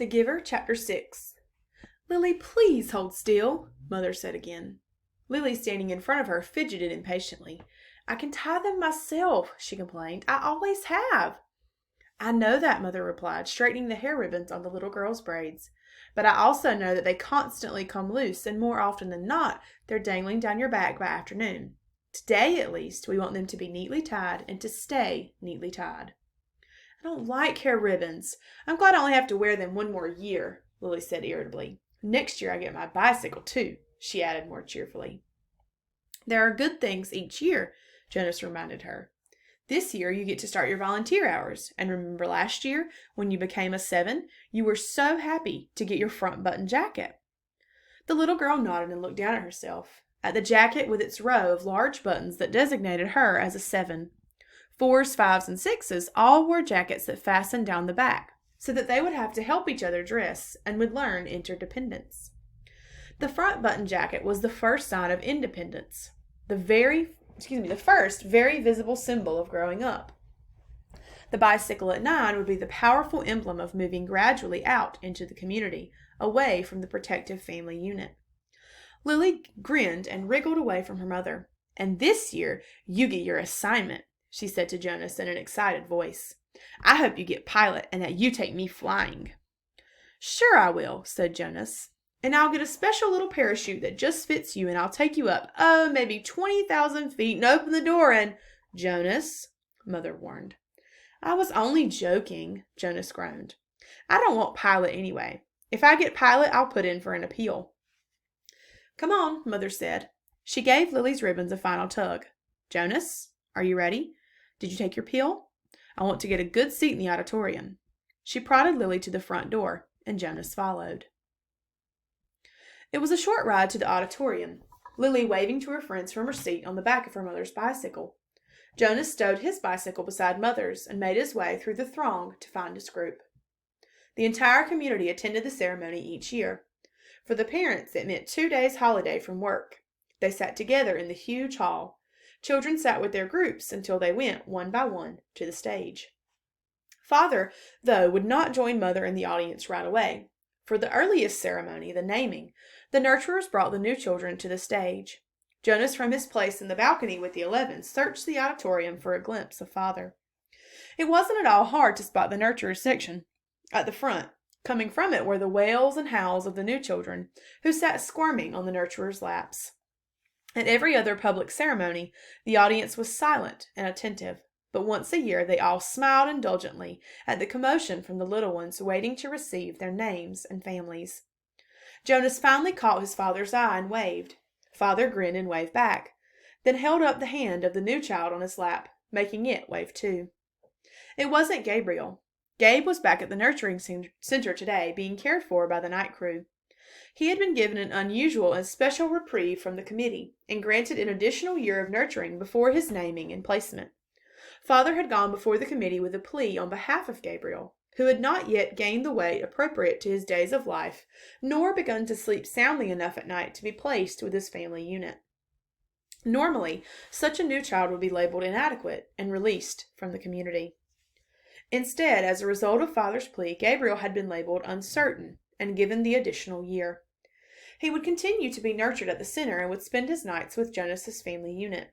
The Giver, Chapter 6. "Lily, please hold still," Mother said again. Lily, standing in front of her, fidgeted impatiently. "I can tie them myself," she complained. "I always have." "I know that," Mother replied, straightening the hair ribbons on the little girl's braids. "But I also know that they constantly come loose, and more often than not, they're dangling down your back by afternoon. Today, at least, we want them to be neatly tied and to stay neatly tied." "I don't like hair ribbons. I'm glad I only have to wear them one more year," Lily said irritably. "Next year I get my bicycle, too," she added more cheerfully. "There are good things each year," Jonas reminded her. "This year you get to start your volunteer hours, and remember last year, when you became a 7, you were so happy to get your front button jacket." The little girl nodded and looked down at herself, at the jacket with its row of large buttons that designated her as a 7. 4s, 5s, and 6s all wore jackets that fastened down the back, so that they would have to help each other dress and would learn interdependence. The front button jacket was the first sign of independence, the first very visible symbol of growing up. The bicycle at 9 would be the powerful emblem of moving gradually out into the community, away from the protective family unit. Lily grinned and wriggled away from her mother. "And this year you get your assignment," she said to Jonas in an excited voice. "I hope you get pilot and that you take me flying." "Sure I will," said Jonas. "And I'll get a special little parachute that just fits you, and I'll take you up, maybe 20,000 feet and open the door and—" "Jonas," Mother warned. "I was only joking," Jonas groaned. "I don't want pilot anyway. If I get pilot, I'll put in for an appeal." "Come on," Mother said. She gave Lily's ribbons a final tug. "Jonas, are you ready? Did you take your pill? I want to get a good seat in the auditorium." She prodded Lily to the front door, and Jonas followed. It was a short ride to the auditorium, Lily waving to her friends from her seat on the back of her mother's bicycle. Jonas stowed his bicycle beside Mother's and made his way through the throng to find his group. The entire community attended the ceremony each year. For the parents, it meant 2 days' holiday from work. They sat together in the huge hall. Children sat with their groups until they went, one by one, to the stage. Father, though, would not join Mother in the audience right away. For the earliest ceremony, the naming, the nurturers brought the new children to the stage. Jonas, from his place in the balcony with the 11s, searched the auditorium for a glimpse of Father. It wasn't at all hard to spot the nurturers section at the front. Coming from it were the wails and howls of the new children, who sat squirming on the nurturers' laps. At every other public ceremony, the audience was silent and attentive, but once a year they all smiled indulgently at the commotion from the little ones waiting to receive their names and families. Jonas finally caught his father's eye and waved. Father grinned and waved back, then held up the hand of the new child on his lap, making it wave too. It wasn't Gabriel. Gabe was back at the nurturing center today, being cared for by the night crew. He had been given an unusual and special reprieve from the committee, and granted an additional year of nurturing before his naming and placement. Father had gone before the committee with a plea on behalf of Gabriel, who had not yet gained the weight appropriate to his days of life, nor begun to sleep soundly enough at night to be placed with his family unit. Normally, such a new child would be labeled inadequate and released from the community. Instead, as a result of Father's plea, Gabriel had been labeled uncertain and given the additional year. He would continue to be nurtured at the center and would spend his nights with Jonas's family unit.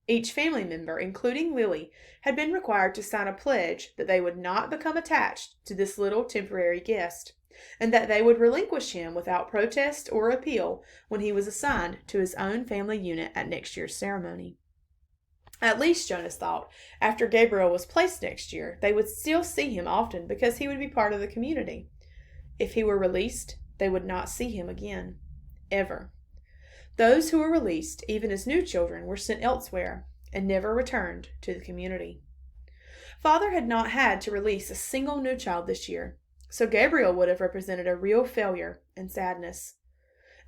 Each family member, including Lily, had been required to sign a pledge that they would not become attached to this little temporary guest, and that they would relinquish him without protest or appeal when he was assigned to his own family unit at next year's ceremony. At least, Jonas thought, after Gabriel was placed next year, they would still see him often because he would be part of the community. If he were released, they would not see him again. Ever. Those who were released, even as new children, were sent elsewhere and never returned to the community. Father had not had to release a single new child this year, so Gabriel would have represented a real failure and sadness.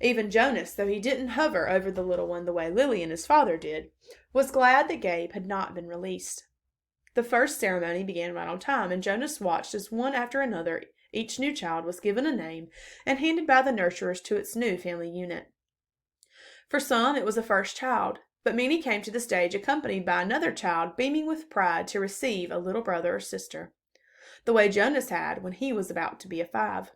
Even Jonas, though he didn't hover over the little one the way Lily and his father did, was glad that Gabe had not been released. The first ceremony began right on time, and Jonas watched as one after another each new child was given a name and handed by the nurturers to its new family unit. For some, it was a first child, but many came to the stage accompanied by another child beaming with pride to receive a little brother or sister, the way Jonas had when he was about to be a 5.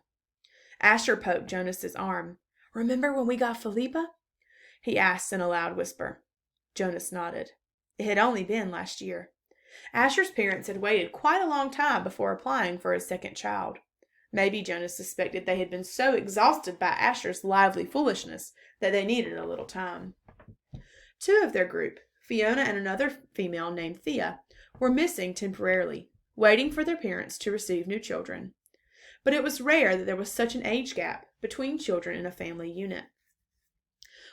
Asher poked Jonas's arm. "Remember when we got Philippa?" he asked in a loud whisper. Jonas nodded. It had only been last year. Asher's parents had waited quite a long time before applying for a second child. Maybe Jonas suspected they had been so exhausted by Asher's lively foolishness that they needed a little time. Two of their group, Fiona and another female named Thea, were missing temporarily, waiting for their parents to receive new children. But it was rare that there was such an age gap between children in a family unit.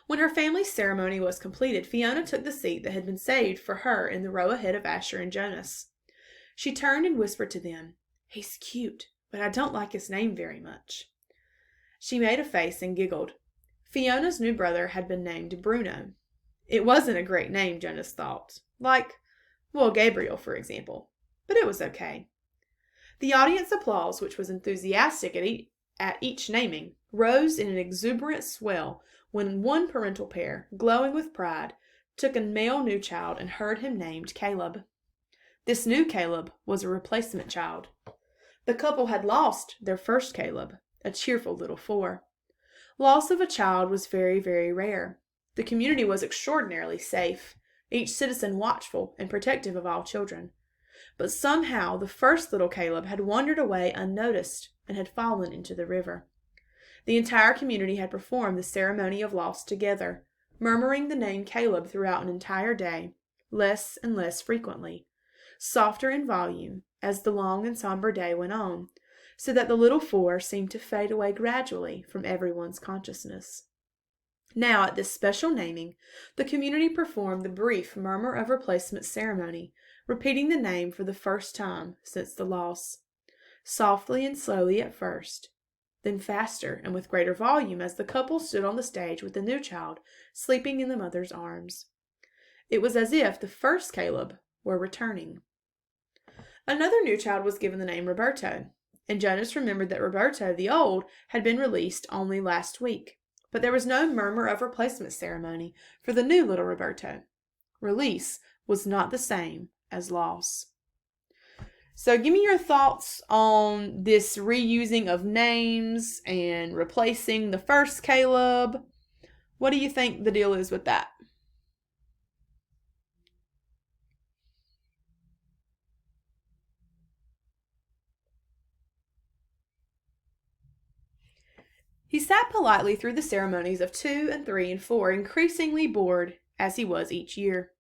When her family ceremony was completed, Fiona took the seat that had been saved for her in the row ahead of Asher and Jonas. She turned and whispered to them, "He's cute, but I don't like his name very much." She made a face and giggled. Fiona's new brother had been named Bruno. It wasn't a great name, Jonas thought. Like, well, Gabriel, for example. But it was okay. The audience applause, which was enthusiastic at each naming, rose in an exuberant swell when one parental pair, glowing with pride, took a male new child and heard him named Caleb. This new Caleb was a replacement child. The couple had lost their first Caleb, a cheerful little 4. Loss of a child was very, very rare. The community was extraordinarily safe, each citizen watchful and protective of all children. But somehow the first little Caleb had wandered away unnoticed and had fallen into the river. The entire community had performed the ceremony of loss together, murmuring the name Caleb throughout an entire day, less and less frequently, softer in volume as the long and somber day went on, so that the little 4 seemed to fade away gradually from everyone's consciousness. Now, at this special naming, the community performed the brief murmur of replacement ceremony, repeating the name for the first time since the loss. Softly and slowly at first, then faster and with greater volume as the couple stood on the stage with the new child sleeping in the mother's arms. It was as if the first Caleb were returning. Another new child was given the name Roberto, and Jonas remembered that Roberto the old had been released only last week. But there was no murmur of replacement ceremony for the new little Roberto. Release was not the same as loss. So give me your thoughts on this reusing of names and replacing the first Caleb. What do you think the deal is with that? He sat politely through the ceremonies of 2 and 3 and 4, increasingly bored as he was each year.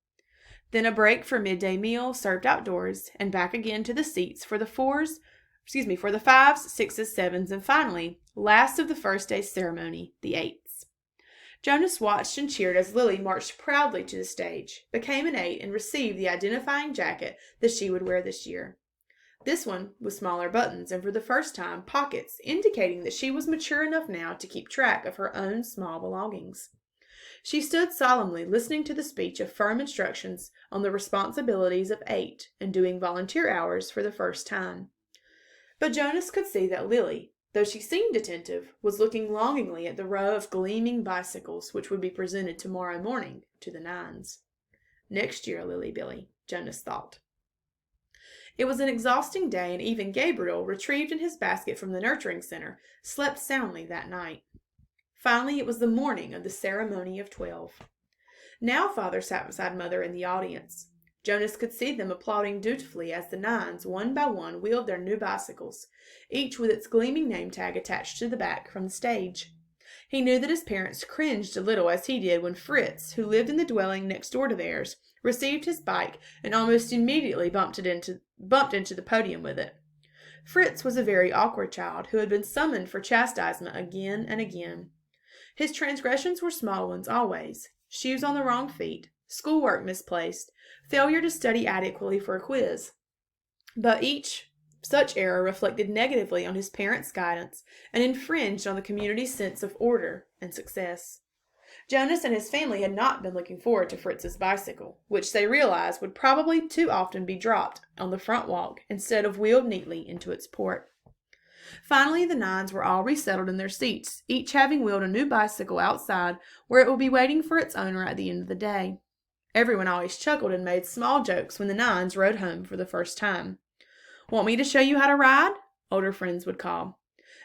Then a break for midday meal served outdoors, and back again to the seats for the 5s, 6s, 7s, and finally, last of the first day's ceremony, the 8s. Jonas watched and cheered as Lily marched proudly to the stage, became an 8, and received the identifying jacket that she would wear this year. This one with smaller buttons and for the first time pockets, indicating that she was mature enough now to keep track of her own small belongings. She stood solemnly listening to the speech of firm instructions on the responsibilities of 8 and doing volunteer hours for the first time. But Jonas could see that Lily, though she seemed attentive, was looking longingly at the row of gleaming bicycles which would be presented tomorrow morning to the 9s. Next year, Lily Billy, Jonas thought. It was an exhausting day, and even Gabriel, retrieved in his basket from the nurturing center, slept soundly that night. Finally, it was the morning of the ceremony of 12. Now Father sat beside Mother in the audience. Jonas could see them applauding dutifully as the 9s, one by one, wheeled their new bicycles, each with its gleaming name tag attached to the back from the stage. He knew that his parents cringed a little as he did when Fritz, who lived in the dwelling next door to theirs, received his bike and almost immediately bumped into the podium with it. Fritz was a very awkward child who had been summoned for chastisement again and again. His transgressions were small ones always: shoes on the wrong feet, schoolwork misplaced, failure to study adequately for a quiz. But each such error reflected negatively on his parents' guidance and infringed on the community's sense of order and success. Jonas and his family had not been looking forward to Fritz's bicycle, which they realized would probably too often be dropped on the front walk instead of wheeled neatly into its port. Finally, the 9s were all resettled in their seats, each having wheeled a new bicycle outside where it would be waiting for its owner at the end of the day. Everyone always chuckled and made small jokes when the 9s rode home for the first time. "Want me to show you how to ride?" older friends would call.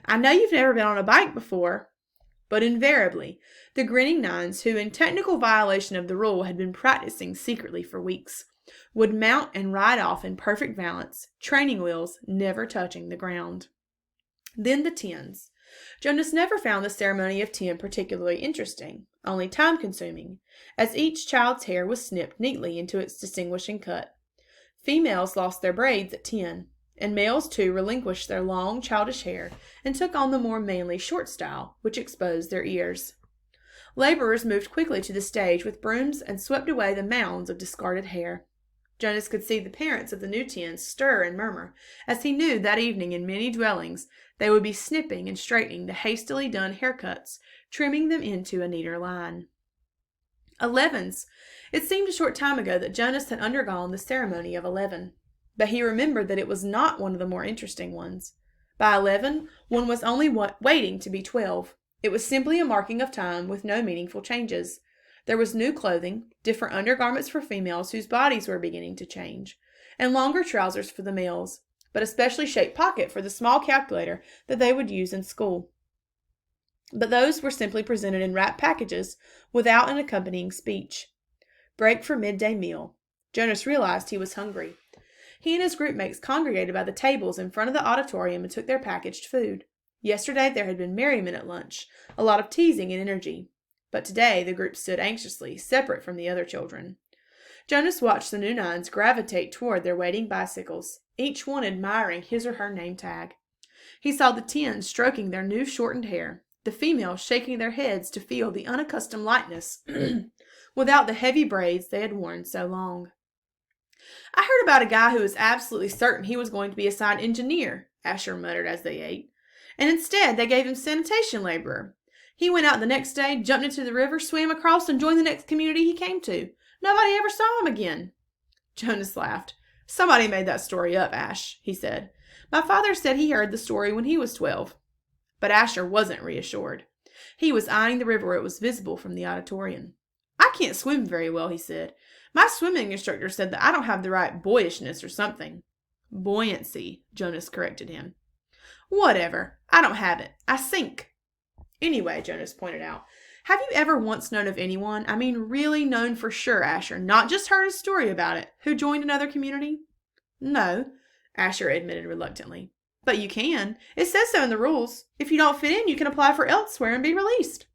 I know you've never been on a bike before. But invariably, the grinning nines, who in technical violation of the rule had been practicing secretly for weeks, would mount and ride off in perfect balance, training wheels never touching the ground. Then the tens. Jonas never found the ceremony of 10 particularly interesting, only time-consuming, as each child's hair was snipped neatly into its distinguishing cut. Females lost their braids at 10, and males too relinquished their long, childish hair and took on the more manly short style, which exposed their ears. Laborers moved quickly to the stage with brooms and swept away the mounds of discarded hair. Jonas could see the parents of the new tens stir and murmur, as he knew that evening in many dwellings they would be snipping and straightening the hastily done haircuts, trimming them into a neater line. 11s. It seemed a short time ago that Jonas had undergone the ceremony of 11. But he remembered that it was not one of the more interesting ones. By 11, one was only waiting to be 12. It was simply a marking of time with no meaningful changes. There was new clothing, different undergarments for females whose bodies were beginning to change, and longer trousers for the males, but a specially shaped pocket for the small calculator that they would use in school. But those were simply presented in wrapped packages without an accompanying speech. Break for midday meal. Jonas realized he was hungry. He and his group mates congregated by the tables in front of the auditorium and took their packaged food. Yesterday there had been merriment at lunch, a lot of teasing and energy. But today the group stood anxiously, separate from the other children. Jonas watched the new nines gravitate toward their waiting bicycles, each one admiring his or her name tag. He saw the tens stroking their new shortened hair, the females shaking their heads to feel the unaccustomed lightness without the heavy braids they had worn so long. I heard about a guy who was absolutely certain he was going to be assigned engineer, Asher muttered as they ate. And instead they gave him sanitation laborer. He went out the next day, jumped into the river, swam across, and joined the next community he came to. Nobody ever saw him again. Jonas laughed. Somebody made that story up, Ash, he said. My father said he heard the story when he was 12. But Asher wasn't reassured. He was eyeing the river where it was visible from the auditorium. I can't swim very well, he said. My swimming instructor said that I don't have the right boyishness or something. Buoyancy, Jonas corrected him. Whatever. I don't have it. I sink. Anyway, Jonas pointed out, have you ever once known of anyone, I mean really known for sure, Asher, not just heard a story about it, who joined another community? No, Asher admitted reluctantly. But you can. It says so in the rules. If you don't fit in, you can apply for elsewhere and be released.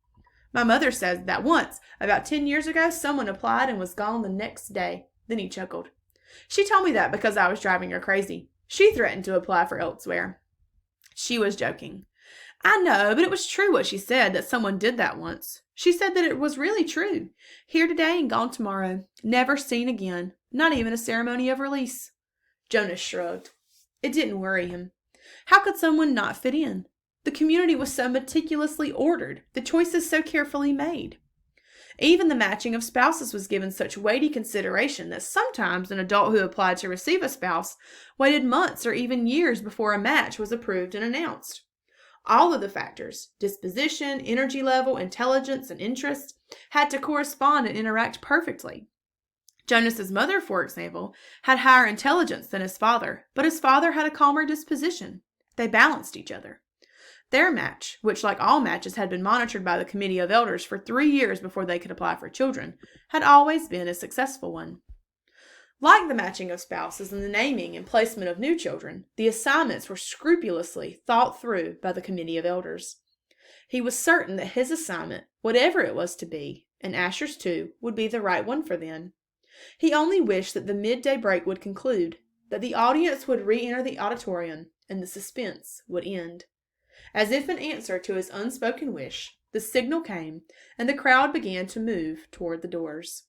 My mother says that once, about 10 years ago, someone applied and was gone the next day. Then he chuckled. She told me that because I was driving her crazy. She threatened to apply for elsewhere. She was joking. I know, but it was true what she said, that someone did that once. She said that it was really true. Here today and gone tomorrow. Never seen again. Not even a ceremony of release. Jonas shrugged. It didn't worry him. How could someone not fit in? The community was so meticulously ordered, the choices so carefully made. Even the matching of spouses was given such weighty consideration that sometimes an adult who applied to receive a spouse waited months or even years before a match was approved and announced. All of the factors, disposition, energy level, intelligence, and interest, had to correspond and interact perfectly. Jonas's mother, for example, had higher intelligence than his father, but his father had a calmer disposition. They balanced each other. Their match, which like all matches had been monitored by the committee of elders for 3 years before they could apply for children, had always been a successful one. Like the matching of spouses and the naming and placement of new children, the assignments were scrupulously thought through by the committee of elders. He was certain that his assignment, whatever it was to be, and Asher's too, would be the right one for them. He only wished that the midday break would conclude, that the audience would re-enter the auditorium, and the suspense would end. As if in answer to his unspoken wish, the signal came, and the crowd began to move toward the doors.